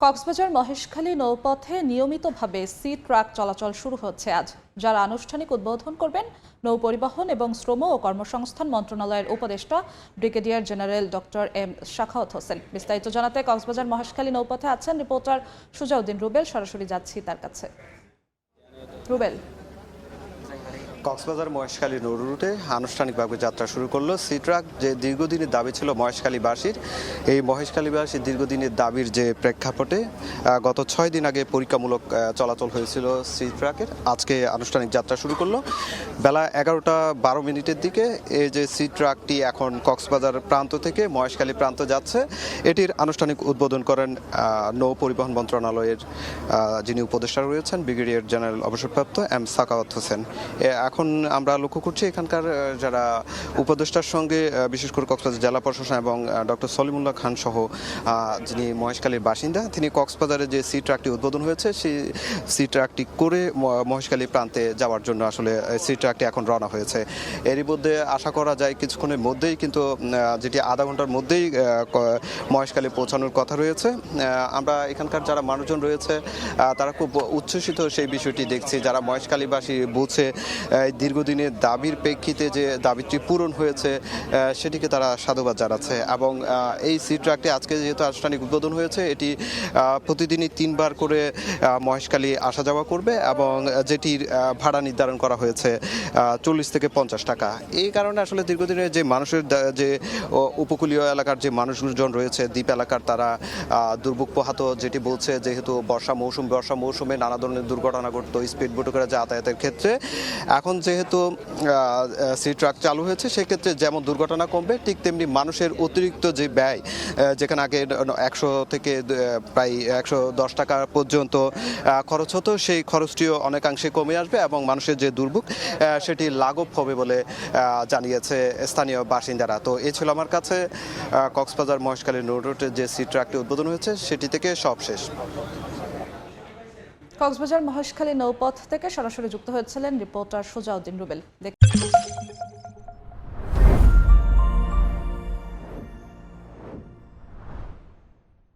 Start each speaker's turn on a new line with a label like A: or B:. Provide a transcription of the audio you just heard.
A: কক্সবাজার মহেশখালী নৌপথে নিয়মিতভাবে C truck চলাচল শুরু হচ্ছে আজ, যার আনুষ্ঠানিক উদ্বোধন করবেন নৌপরিবহন এবং শ্রম ও কর্মসংস্থান মন্ত্রণালয়ের উপদেষ্টা brigadier general doctor M Shakhawat Hossain. বিস্তারিত জানাতে কক্সবাজার মহেশখালী নৌপথে আছেন রিপোর্টার সুজাউদ্দিন রুবেল। সরাসরি যাচ্ছি তার কাছে। রুবেল,
B: কক্সবাজার মহেশখালী নৌ রুটে আনুষ্ঠানিকভাবে যাত্রা শুরু করলো সি ট্রাক। যে দীর্ঘদিনের দাবি ছিল মহেশখালীবাসীর, এই মহেশখালীবাসীর দীর্ঘদিনের দাবির যে প্রেক্ষাপটে গত 6 দিন আগে পরীক্ষামূলক চলাচল হয়েছিল সি ট্রাকের, আজকে আনুষ্ঠানিক যাত্রা শুরু করলো বেলা 11:12 দিকে। এই যে সি ট্রাকটি এখন কক্সবাজার প্রান্ত থেকে মহেশখালী প্রান্ত যাচ্ছে, এটির আনুষ্ঠানিক উদ্বোধন করেন নৌ পরিবহন মন্ত্রণালয়ের যিনি উপদেষ্টা রয়েছেন ব্রিগেডিয়ার জেনারেল অবসরপ্রাপ্ত এম শাখাওয়াত হোসেন। এখন আমরা লক্ষ্য করছি এখানকার যারা উপদেষ্টার সঙ্গে বিশেষ করে কক্সবাজার জেলা প্রশাসন এবং ডক্টর সলিমুল্লাহ খান সহ যিনি মহেশখালীর বাসিন্দা, তিনি কক্সবাজারে যে সি ট্রাকটি উদ্বোধন হয়েছে সেই সি ট্রাকটি করে মহেশখালী প্রান্তে যাওয়ার জন্য আসলে সি ট্রাকটি এখন রওনা হয়েছে। এরই মধ্যে আশা করা যায় কিছুক্ষণের মধ্যেই, কিন্তু যেটি আধা ঘন্টার মধ্যেই মহেশখালী পৌঁছানোর কথা রয়েছে। আমরা এখানকার যারা মানুষজন রয়েছে তারা খুব উচ্ছ্বসিত সেই বিষয়টি দেখছি। যারা মহেশখালীবাসী বুঝছে দীর্ঘদিনের দাবির প্রেক্ষিতে যে দাবিটি পূরণ হয়েছে সেটিকে তারা সাধুবাদ জানাচ্ছে। এবং এই সি ট্রাকটি আজকে যেহেতু আনুষ্ঠানিক উদ্বোধন হয়েছে, এটি প্রতিদিনই 3 বার করে মহেশখালী আসা যাওয়া করবে এবং যেটির ভাড়া নির্ধারণ করা হয়েছে 40 থেকে 50 টাকা। এই কারণে আসলে দীর্ঘদিনের যে মানুষের যে উপকূলীয় এলাকার যে মানুষজন রয়েছে, দ্বীপ এলাকার, তারা দুর্ভোগ পোহাত, যেটি বলছে যেহেতু বর্ষা মৌসুমে নানা ধরনের দুর্ঘটনা ঘটতো স্পিড বোটে করে যাতায়াতের ক্ষেত্রে। এখন যেহেতু সি ট্রাক চালু হয়েছে, সেক্ষেত্রে যেমন দুর্ঘটনা কমবে, ঠিক তেমনি মানুষের অতিরিক্ত যে ব্যয়, যেখানে আগে 100 থেকে প্রায় 110 টাকা পর্যন্ত খরচ হতো, সেই খরচটিও অনেকাংশে কমে আসবে এবং মানুষের যে দুর্ভোগ সেটি লাঘব হবে বলে জানিয়েছে স্থানীয় বাসিন্দারা। তো এই ছিল আমার কাছে কক্সবাজার মহেশখালী নৌ রুটে যে সি ট্রাকটি উদ্বোধন হয়েছে সেটি থেকে সব শেষ।
A: কক্সবাজার মহেশখালী নৌপথ থেকে সরাসরি যুক্ত হয়েছিলেন রিপোর্টার সুজাউদ্দিন রুবেল।